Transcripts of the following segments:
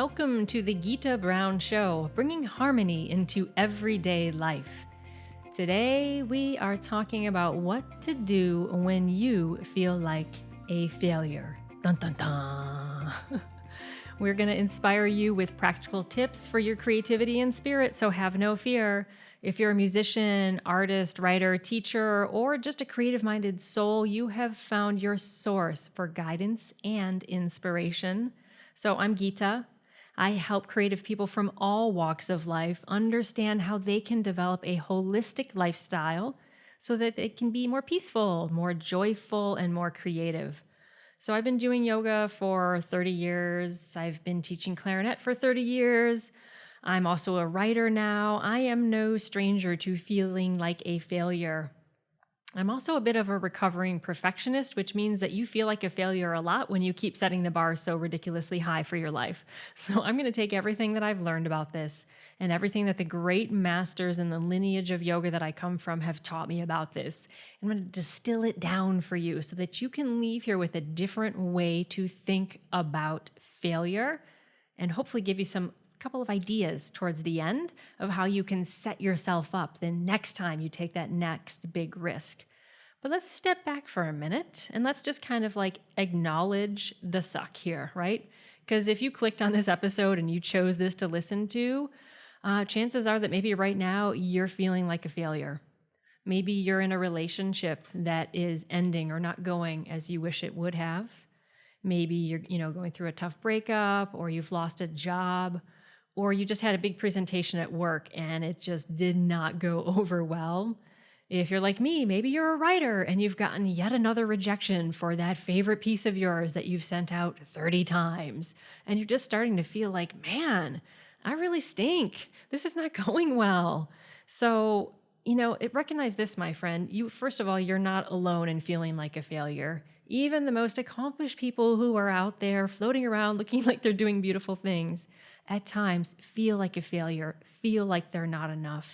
welcome to the Gita Brown Show, bringing harmony into everyday life. Today, we are talking about what to do when you feel like a failure. Dun dun dun. We're going to inspire you with practical tips for your creativity and spirit, so have no fear. If you're a musician, artist, writer, teacher, or just a creative-minded soul, you have found your source for guidance and inspiration. So I'm Gita. I help creative people from all walks of life understand how they can develop a holistic lifestyle so that it can be more peaceful, more joyful, and more creative. So I've been doing yoga for 30 years. I've been teaching clarinet for 30 years. I'm also a writer now. I am no stranger to feeling like a failure. I'm also a bit of a recovering perfectionist, which means that you feel like a failure a lot when you keep setting the bar so ridiculously high for your life. So I'm going to take everything that I've learned about this and everything that the great masters in the lineage of yoga that I come from have taught me about this. I'm going to distill it down for you so that you can leave here with a different way to think about failure and hopefully give you some couple of ideas towards the end of how you can set yourself up the next time you take that next big risk. But let's step back for a minute and let's just kind of like acknowledge the suck here, right? Because if you clicked on this episode and you chose this to listen to, chances are that maybe right now you're feeling like a failure. Maybe you're in a relationship that is ending or not going as you wish it would have. Maybe you're going through a tough breakup, or you've lost a job, or you just had a big presentation at work and it just did not go over well. If you're like me, maybe you're a writer and you've gotten yet another rejection for that favorite piece of yours that you've sent out 30 times. And you're just starting to feel like, man, I really stink. This is not going well. So, recognize this, my friend. First of all, you're not alone in feeling like a failure. Even the most accomplished people who are out there floating around looking like they're doing beautiful things at times feel like a failure, feel like they're not enough.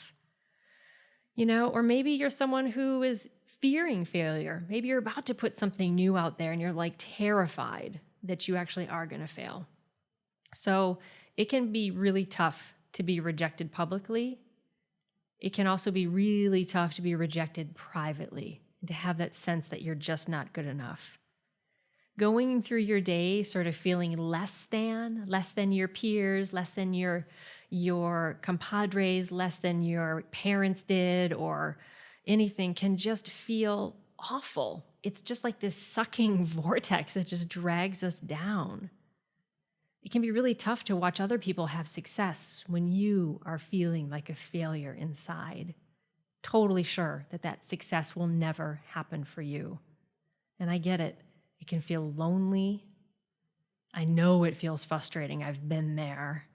Or maybe you're someone who is fearing failure. Maybe you're about to put something new out there and you're like terrified that you actually are going to fail. So it can be really tough to be rejected publicly. It can also be really tough to be rejected privately and to have that sense that you're just not good enough. Going through your day sort of feeling less than your peers, less than your compadres, less than your parents did or anything can just feel awful. It's just like this sucking vortex that just drags us down. It can be really tough to watch other people have success when you are feeling like a failure inside. Totally sure that success will never happen for you. And I get it. It can feel lonely. I know it feels frustrating. I've been there.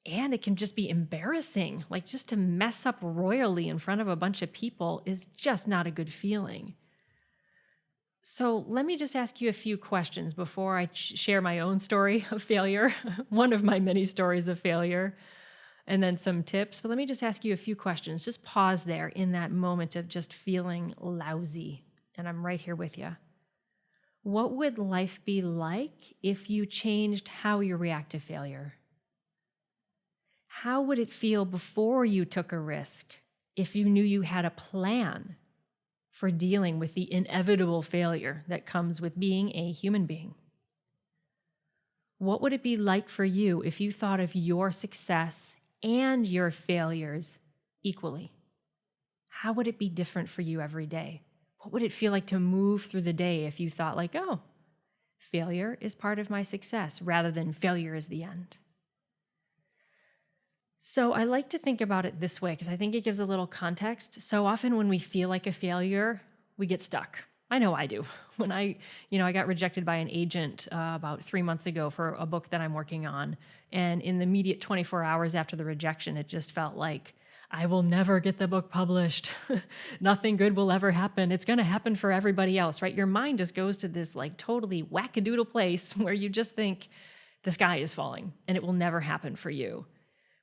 And it can just be embarrassing. Like, just to mess up royally in front of a bunch of people is just not a good feeling. So let me just ask you a few questions before I share my own story of failure, one of my many stories of failure, and then some tips. But let me just ask you a few questions. Just pause there in that moment of just feeling lousy. And I'm right here with you. What would life be like if you changed how you react to failure? How would it feel before you took a risk if you knew you had a plan for dealing with the inevitable failure that comes with being a human being? What would it be like for you if you thought of your success and your failures equally? How would it be different for you every day? What would it feel like to move through the day if you thought like, oh, failure is part of my success rather than failure is the end? So I like to think about it this way because I think it gives a little context. So often when we feel like a failure, we get stuck. I know I do. When I got rejected by an agent about 3 months ago for a book that I'm working on. And in the immediate 24 hours after the rejection, it just felt like, I will never get the book published. Nothing good will ever happen. It's going to happen for everybody else, right? Your mind just goes to this like totally wackadoodle place where you just think the sky is falling and it will never happen for you.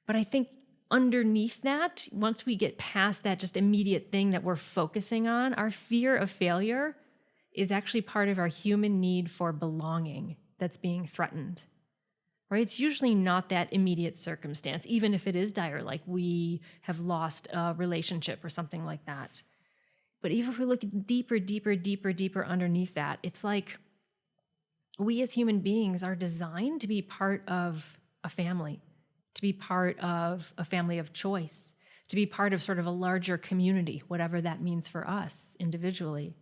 But I think underneath that, once we get past that just immediate thing that we're focusing on, our fear of failure is actually part of our human need for belonging that's being threatened. right? It's usually not that immediate circumstance, even if it is dire, like we have lost a relationship or something like that. But even if we look deeper, deeper, deeper, deeper underneath that, it's like we as human beings are designed to be part of a family, to be part of a family of choice, to be part of sort of a larger community, whatever that means for us individually.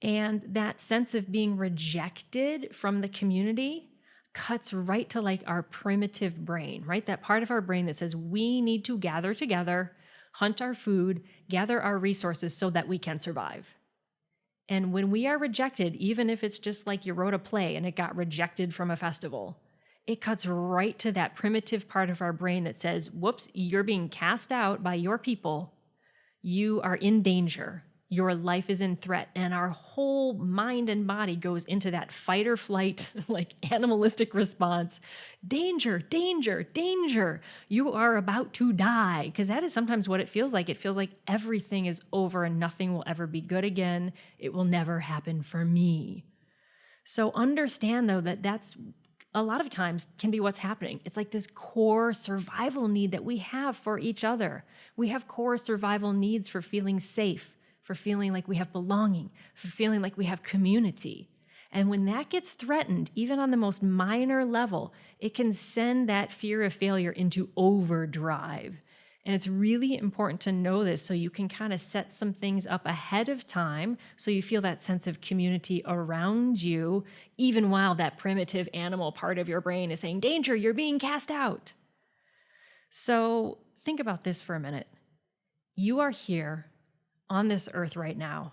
And that sense of being rejected from the community cuts right to like our primitive brain, right? That part of our brain that says we need to gather together, hunt our food, gather our resources so that we can survive. And when we are rejected, even if it's just like you wrote a play and it got rejected from a festival, it cuts right to that primitive part of our brain that says, whoops, you're being cast out by your people. You are in danger. Your life is in threat. And our whole mind and body goes into that fight or flight, like animalistic response. Danger, danger, danger. You are about to die. Because that is sometimes what it feels like. It feels like everything is over and nothing will ever be good again. It will never happen for me. So understand, though, that that's a lot of times can be what's happening. It's like this core survival need that we have for each other. We have core survival needs for feeling safe, for feeling like we have belonging, for feeling like we have community. And when that gets threatened, even on the most minor level, it can send that fear of failure into overdrive. And it's really important to know this so you can kind of set some things up ahead of time so you feel that sense of community around you, even while that primitive animal part of your brain is saying, danger, you're being cast out. So think about this for a minute. You are here on this earth right now.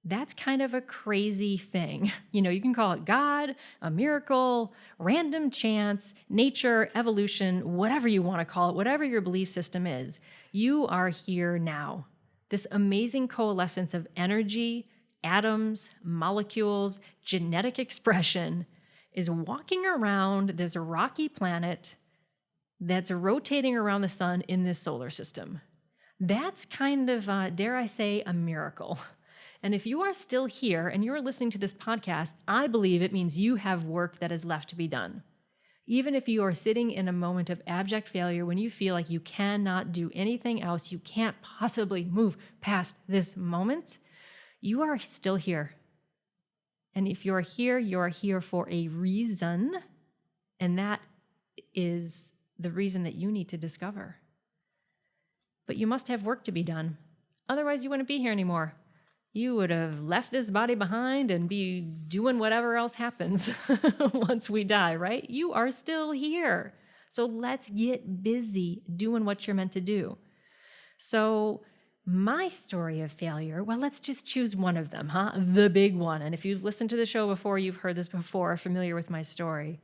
That's kind of a crazy thing. You can call it God, a miracle, random chance, nature, evolution, whatever you want to call it, whatever your belief system is. You are here now. This amazing coalescence of energy, atoms, molecules, genetic expression is walking around this rocky planet that's rotating around the sun in this solar system. That's kind of, dare I say, a miracle. And if you are still here and you're listening to this podcast, I believe it means you have work that is left to be done. Even if you are sitting in a moment of abject failure when you feel like you cannot do anything else, you can't possibly move past this moment, you are still here. And if you're here for a reason, and that is the reason that you need to discover. But you must have work to be done. Otherwise, you wouldn't be here anymore. You would have left this body behind and be doing whatever else happens once we die, right? You are still here. So let's get busy doing what you're meant to do. So my story of failure, well, let's just choose one of them, huh? The big one. And if you've listened to the show before, you've heard this before, familiar with my story.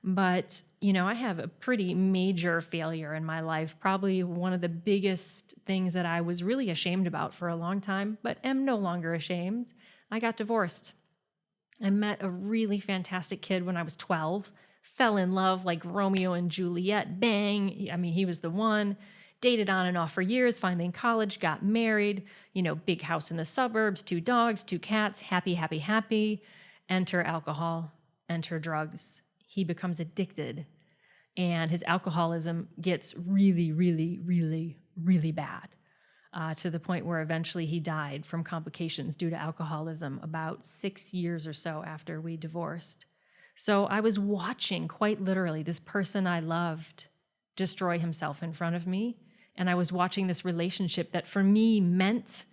But, I have a pretty major failure in my life, probably one of the biggest things that I was really ashamed about for a long time, but am no longer ashamed. I got divorced. I met a really fantastic kid when I was 12, fell in love like Romeo and Juliet, bang. I mean, he was the one. Dated on and off for years, finally in college, got married, big house in the suburbs, 2 dogs, 2 cats, happy, happy, happy. Enter alcohol, enter drugs. He becomes addicted, and his alcoholism gets really, really, really, really bad, to the point where eventually he died from complications due to alcoholism about 6 years or so after we divorced. So I was watching, quite literally, this person I loved destroy himself in front of me, and I was watching this relationship that for me meant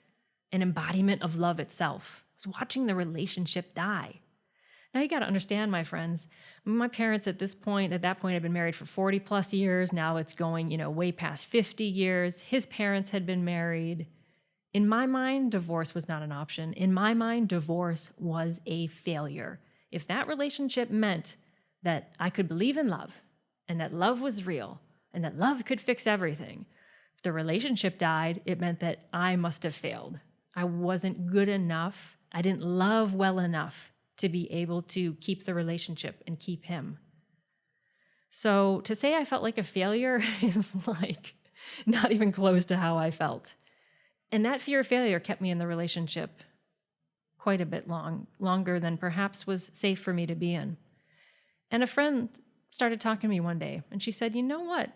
an embodiment of love itself. I was watching the relationship die. Now you got to understand, my friends, my parents at that point had been married for 40 plus years. Now it's going, way past 50 years. His parents had been married. In my mind, divorce was not an option. In my mind, divorce was a failure. If that relationship meant that I could believe in love and that love was real and that love could fix everything, if the relationship died, it meant that I must have failed. I wasn't good enough. I didn't love well enough to be able to keep the relationship and keep him. So to say I felt like a failure is like not even close to how I felt. And that fear of failure kept me in the relationship quite a bit longer than perhaps was safe for me to be in. And a friend started talking to me one day, and she said, "You know what?"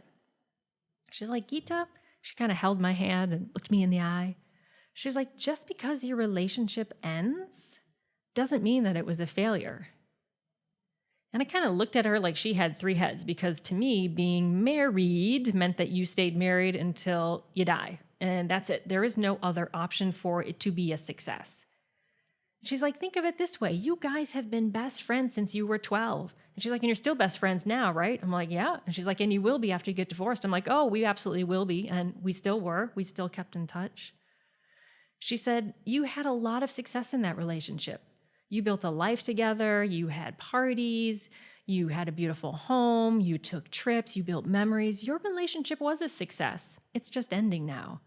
She's like, "Gita," she kind of held my hand and looked me in the eye. She's like, "Just because your relationship ends doesn't mean that it was a failure." And I kind of looked at her like she had three heads, because to me, being married meant that you stayed married until you die. And that's it. There is no other option for it to be a success. She's like, "Think of it this way. You guys have been best friends since you were 12. And she's like, "And you're still best friends now, right?" I'm like, "Yeah." And she's like, "And you will be after you get divorced." I'm like, "Oh, we absolutely will be." And we still were. We still kept in touch. She said, "You had a lot of success in that relationship. You built a life together. You had parties. You had a beautiful home. You took trips. You built memories. Your relationship was a success. It's just ending now."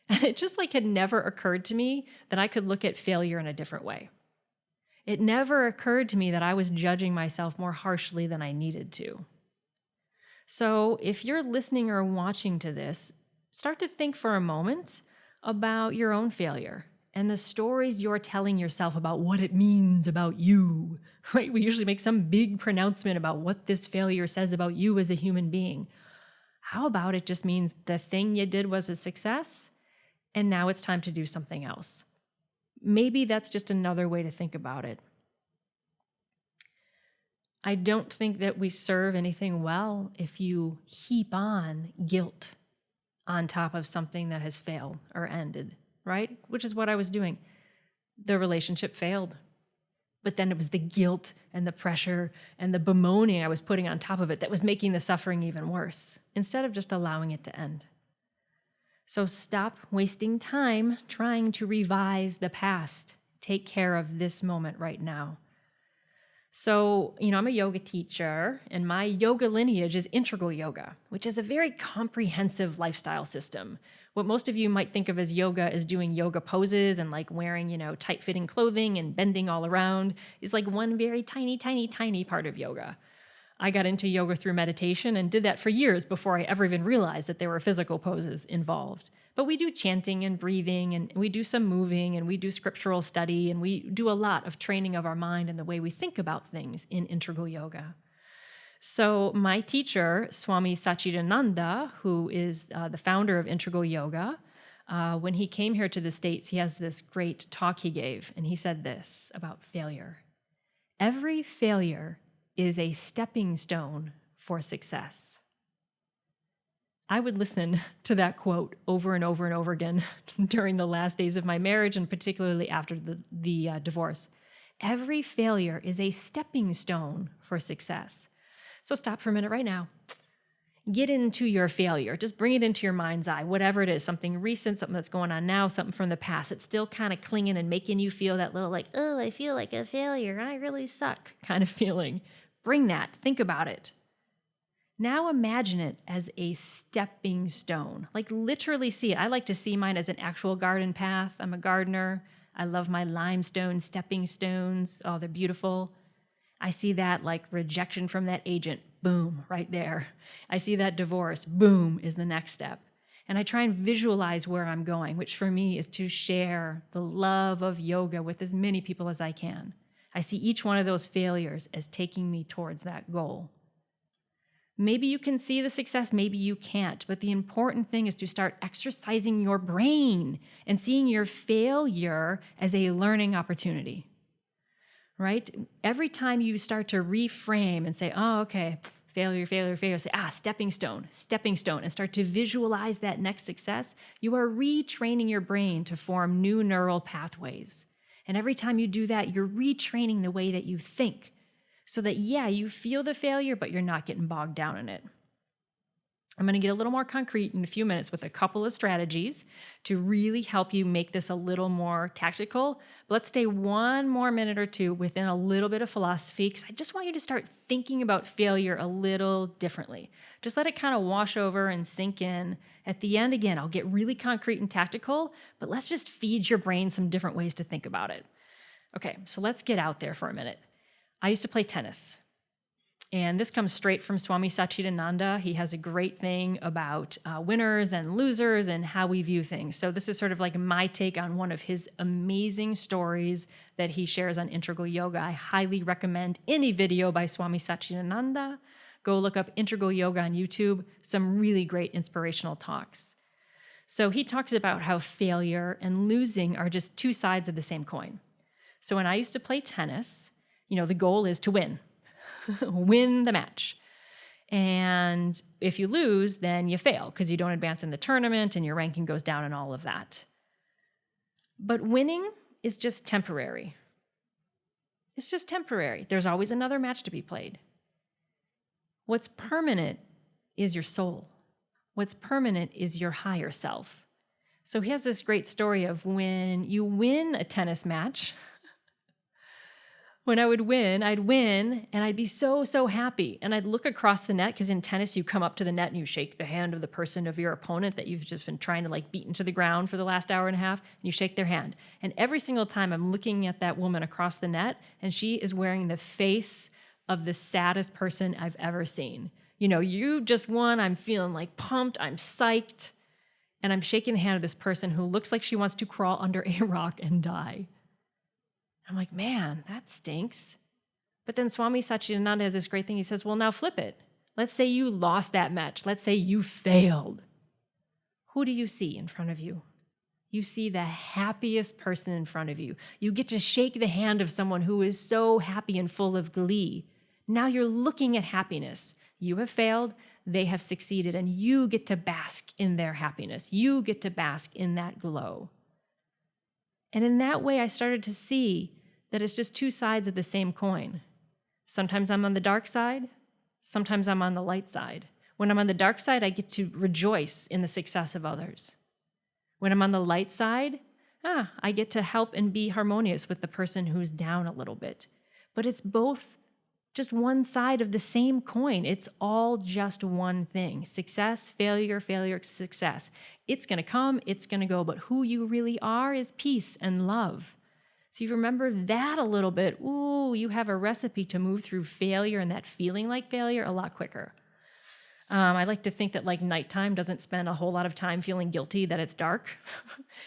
And it just had never occurred to me that I could look at failure in a different way. It never occurred to me that I was judging myself more harshly than I needed to. So if you're listening or watching to this, start to think for a moment about your own failure and the stories you're telling yourself about what it means about you, right? We usually make some big pronouncement about what this failure says about you as a human being. How about it just means the thing you did was a success, and now it's time to do something else? Maybe that's just another way to think about it. I don't think that we serve anything well if you heap on guilt on top of something that has failed or ended, right? Which is what I was doing. The relationship failed, but then it was the guilt and the pressure and the bemoaning I was putting on top of it that was making the suffering even worse, instead of just allowing it to end. So stop wasting time trying to revise the past. Take care of this moment right now. So, I'm a yoga teacher, and my yoga lineage is integral yoga, which is a very comprehensive lifestyle system. What most of you might think of as yoga is doing yoga poses and wearing, tight-fitting clothing and bending all around is one very tiny, tiny, tiny part of yoga. I got into yoga through meditation and did that for years before I ever even realized that there were physical poses involved. But we do chanting and breathing, and we do some moving, and we do scriptural study, and we do a lot of training of our mind and the way we think about things in integral yoga. So my teacher, Swami Satchidananda, who is the founder of integral yoga, when he came here to the States, he has this great talk he gave, and he said this about failure. Every failure is a stepping stone for success. I would listen to that quote over and over and over again during the last days of my marriage, and particularly after the divorce. Every failure is a stepping stone for success. So stop for a minute right now. Get into your failure. Just bring it into your mind's eye, whatever it is, something recent, something that's going on now, something from the past that's still kind of clinging and making you feel that little oh, I feel like a failure. I really suck kind of feeling. Bring that. Think about it. Now imagine it as a stepping stone. Literally see it. I like to see mine as an actual garden path. I'm a gardener. I love my limestone stepping stones. Oh, they're beautiful. I see that rejection from that agent. Boom, right there. I see that divorce. Boom is the next step. And I try and visualize where I'm going, which for me is to share the love of yoga with as many people as I can. I see each one of those failures as taking me towards that goal. Maybe you can see the success, maybe you can't, but the important thing is to start exercising your brain and seeing your failure as a learning opportunity, right? Every time you start to reframe and say, oh, okay, failure, say, stepping stone, and start to visualize that next success, you are retraining your brain to form new neural pathways. And every time you do that, you're retraining the way that you think, so that, you feel the failure, but you're not getting bogged down in it. I'm going to get a little more concrete in a few minutes with a couple of strategies to really help you make this a little more tactical. But let's stay one more minute or two within a little bit of philosophy, because I just want you to start thinking about failure a little differently. Just let it kind of wash over and sink in. At the end, again, I'll get really concrete and tactical, but let's just feed your brain some different ways to think about it. Okay, so let's get out there for a minute. I used to play tennis, and this comes straight from Swami Satchidananda. He has a great thing about winners and losers and how we view things. So this is sort of my take on one of his amazing stories that he shares on integral yoga. I highly recommend any video by Swami Satchidananda. Go look up Integral Yoga on YouTube, some really great inspirational talks. So he talks about how failure and losing are just two sides of the same coin. So when I used to play tennis, the goal is to win, win the match. And if you lose, then you fail because you don't advance in the tournament and your ranking goes down and all of that. But winning is just temporary. It's just temporary. There's always another match to be played. What's permanent is your soul. What's permanent is your higher self. So he has this great story of when you win a tennis match. When I would win, I'd win and I'd be so, so happy. And I'd look across the net because in tennis, you come up to the net and you shake the hand of the person of your opponent that you've just been trying to beat into the ground for the last hour and a half. And you shake their hand. And every single time I'm looking at that woman across the net and she is wearing the face of the saddest person I've ever seen. You just won. I'm feeling pumped. I'm psyched. And I'm shaking the hand of this person who looks like she wants to crawl under a rock and die. I'm like, man, that stinks. But then Swami Satchidananda has this great thing. He says, well, now flip it. Let's say you lost that match. Let's say you failed. Who do you see in front of you? You see the happiest person in front of you. You get to shake the hand of someone who is so happy and full of glee. Now you're looking at happiness. You have failed. They have succeeded. And you get to bask in their happiness. You get to bask in that glow. And in that way, I started to see that it's just two sides of the same coin. Sometimes I'm on the dark side. Sometimes I'm on the light side. When I'm on the dark side, I get to rejoice in the success of others. When I'm on the light side, I get to help and be harmonious with the person who's down a little bit. But it's both just one side of the same coin. It's all just one thing. Success, failure, failure, success. It's going to come, it's going to go, but who you really are is peace and love. So you remember that a little bit. Ooh, you have a recipe to move through failure and that feeling like failure a lot quicker. I like to think that nighttime doesn't spend a whole lot of time feeling guilty that it's dark.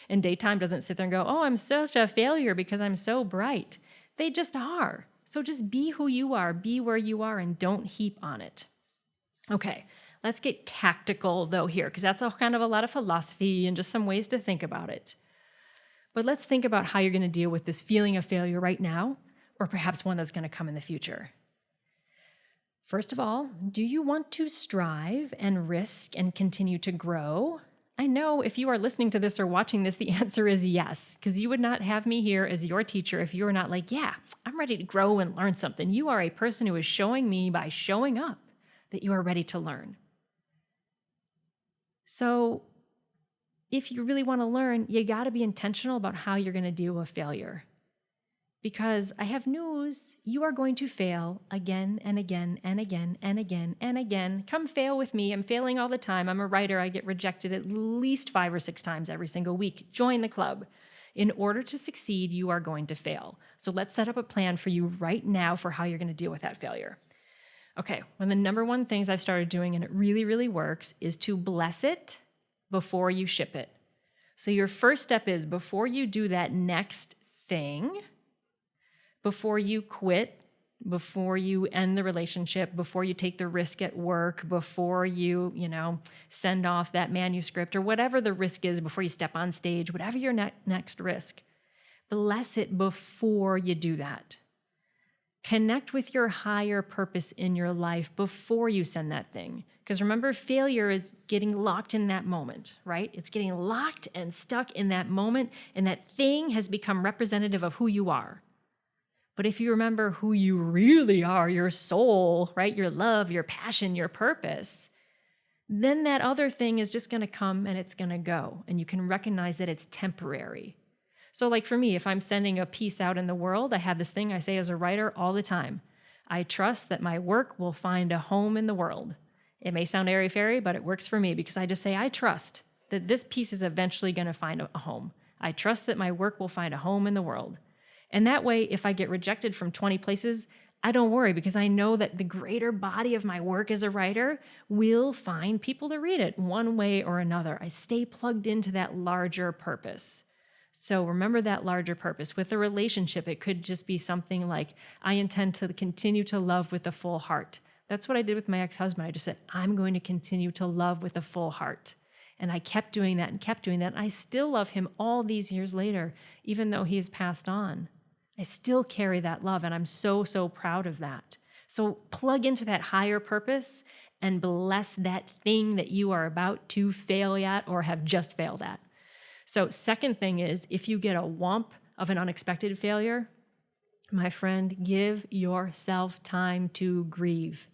And daytime doesn't sit there and go, oh, I'm such a failure because I'm so bright. They just are. So just be who you are, be where you are, and don't heap on it. Okay, let's get tactical though here, because that's kind of a lot of philosophy and just some ways to think about it. But let's think about how you're going to deal with this feeling of failure right now, or perhaps one that's going to come in the future. First of all, do you want to strive and risk and continue to grow? I know if you are listening to this or watching this, the answer is yes, because you would not have me here as your teacher if you were not yeah, I'm ready to grow and learn something. You are a person who is showing me by showing up that you are ready to learn. So if you really want to learn, you got to be intentional about how you're going to deal with failure. Because I have news, you are going to fail again and again and again and again and again. Come fail with me. I'm failing all the time. I'm a writer. I get rejected at least 5 or 6 times every single week. Join the club. In order to succeed, you are going to fail. So let's set up a plan for you right now for how you're going to deal with that failure. Okay, one of the number one things I've started doing, and it really, really works, is to bless it before you ship it. So your first step is before you do that next thing, before you quit, before you end the relationship, before you take the risk at work, before you, send off that manuscript or whatever the risk is, before you step on stage, whatever your next risk, bless it before you do that. Connect with your higher purpose in your life before you send that thing. Because remember, failure is getting locked in that moment, right? It's getting locked and stuck in that moment, and that thing has become representative of who you are. But if you remember who you really are, your soul, right? Your love, your passion, your purpose, then that other thing is just going to come and it's going to go. And you can recognize that it's temporary. So like for me, if I'm sending a piece out in the world, I have this thing I say as a writer all the time. I trust that my work will find a home in the world. It may sound airy-fairy, but it works for me because I just say, I trust that this piece is eventually going to find a home. I trust that my work will find a home in the world. And that way, if I get rejected from 20 places, I don't worry because I know that the greater body of my work as a writer will find people to read it one way or another. I stay plugged into that larger purpose. So remember that larger purpose. With a relationship, it could just be something like, I intend to continue to love with a full heart. That's what I did with my ex-husband. I just said, I'm going to continue to love with a full heart. And I kept doing that and kept doing that. I still love him all these years later, even though he has passed on. I still carry that love, and I'm so, so proud of that. So plug into that higher purpose and bless that thing that you are about to fail at or have just failed at. So second thing is, if you get a whomp of an unexpected failure, my friend, give yourself time to grieve.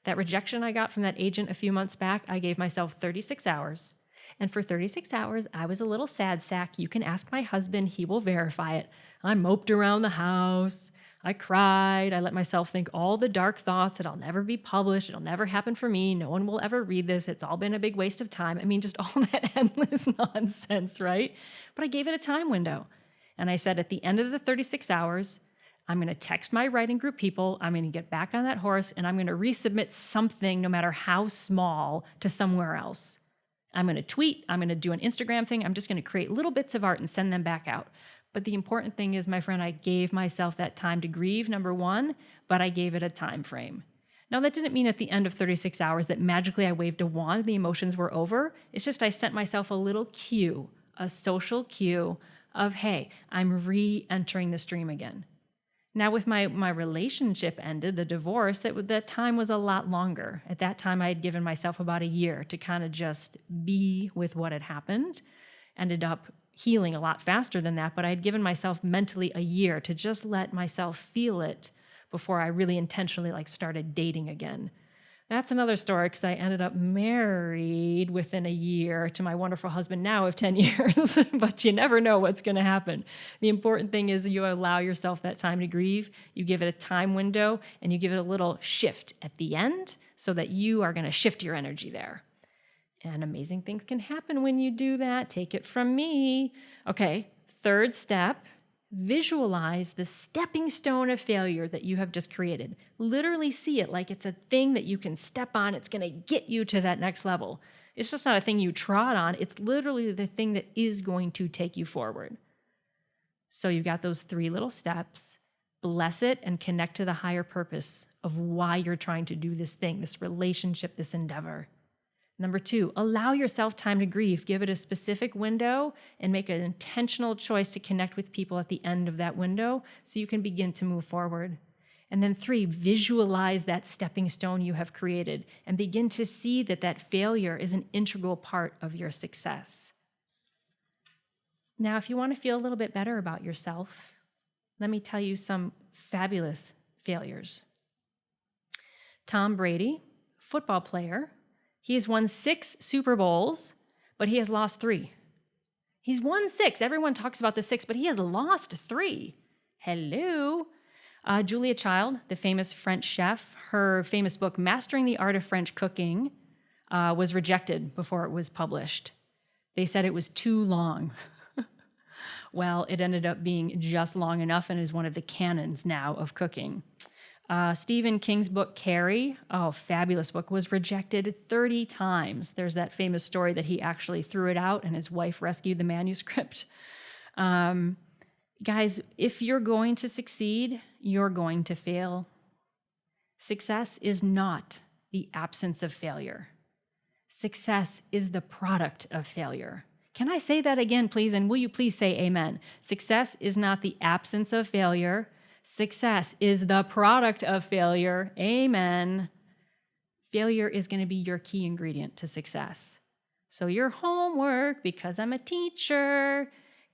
That rejection I got from that agent a few months back, I gave myself 36 hours. And for 36 hours, I was a little sad sack. You can ask my husband. He will verify it. I moped around the house. I cried. I let myself think all the dark thoughts that I'll never be published. It'll never happen for me. No one will ever read this. It's all been a big waste of time. I mean, just all that endless nonsense, right? But I gave it a time window. And I said at the end of the 36 hours, I'm going to text my writing group people. I'm going to get back on that horse, and I'm going to resubmit something, no matter how small, to somewhere else. I'm going to tweet. I'm going to do an Instagram thing. I'm just going to create little bits of art and send them back out. But the important thing is, my friend, I gave myself that time to grieve, number one, but I gave it a time frame. Now, that didn't mean at the end of 36 hours that magically I waved a wand, the emotions were over. It's just I sent myself a little cue, a social cue of, hey, I'm re-entering the stream again. Now, with my relationship ended, the divorce, that time was a lot longer. At that time, I had given myself about a year to kind of just be with what had happened. Ended up healing a lot faster than that, but I had given myself mentally a year to just let myself feel it before I really intentionally started dating again. That's another story, because I ended up married within a year to my wonderful husband now of 10 years, but you never know what's going to happen. The important thing is you allow yourself that time to grieve, you give it a time window, and you give it a little shift at the end so that you are going to shift your energy there. And amazing things can happen when you do that. Take it from me. Okay, third step. Visualize the stepping stone of failure that you have just created. Literally see it like it's a thing that you can step on. It's going to get you to that next level. It's just not a thing you trod on. It's literally the thing that is going to take you forward. So you've got those 3 little steps. Bless it and connect to the higher purpose of why you're trying to do this thing, this relationship, this endeavor. Number 2, allow yourself time to grieve. Give it a specific window and make an intentional choice to connect with people at the end of that window so you can begin to move forward. And then 3, visualize that stepping stone you have created and begin to see that failure is an integral part of your success. Now, if you want to feel a little bit better about yourself, let me tell you some fabulous failures. Tom Brady, football player, he has won 6 Super Bowls, but he has lost 3. He's won 6. Everyone talks about the 6, but he has lost 3. Hello. Julia Child, the famous French chef, her famous book, Mastering the Art of French Cooking, was rejected before it was published. They said it was too long. Well, it ended up being just long enough and is one of the canons now of cooking. Stephen King's book, Carrie, fabulous book, was rejected 30 times. There's that famous story that he actually threw it out and his wife rescued the manuscript. Guys, if you're going to succeed, you're going to fail. Success is not the absence of failure. Success is the product of failure. Can I say that again, please? And will you please say amen? Success is not the absence of failure. Success is the product of failure. Amen. Failure is going to be your key ingredient to success. So your homework, because I'm a teacher,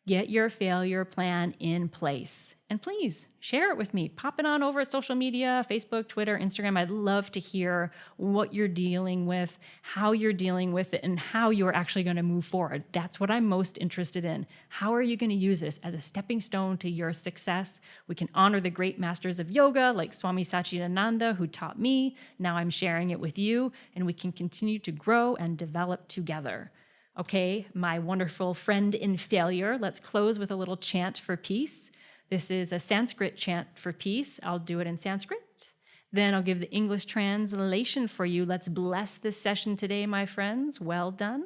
get your failure plan in place. And please share it with me. Pop it on over at social media, Facebook, Twitter, Instagram. I'd love to hear what you're dealing with, how you're dealing with it, and how you're actually going to move forward. That's what I'm most interested in. How are you going to use this as a stepping stone to your success? We can honor the great masters of yoga like Swami Satchidananda, who taught me. Now I'm sharing it with you, and we can continue to grow and develop together. Okay, my wonderful friend in failure, let's close with a little chant for peace. This is a Sanskrit chant for peace. I'll do it in Sanskrit. Then I'll give the English translation for you. Let's bless this session today, my friends. Well done.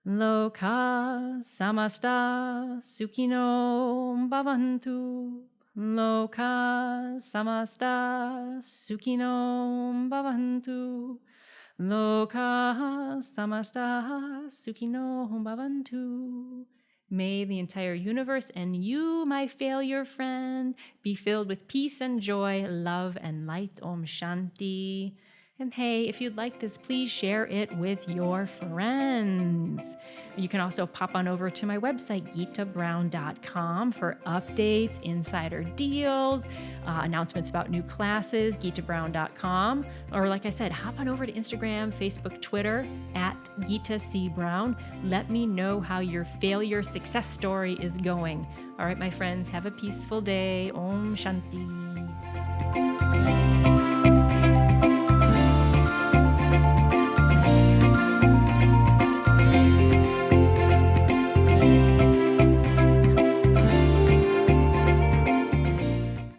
Loka samasta sukhino bhavantu. Loka samasta sukhino bhavantu. Loka samasta sukhino bhavantu. May the entire universe and you, my failure friend, be filled with peace and joy, love and light. Om Shanti. And hey, if you'd like this, please share it with your friends. You can also pop on over to my website, gitabrown.com, for updates, insider deals, announcements about new classes, gitabrown.com. Or like I said, hop on over to Instagram, Facebook, Twitter, at Gita C. Brown. Let me know how your failure success story is going. All right, my friends, have a peaceful day. Om Shanti.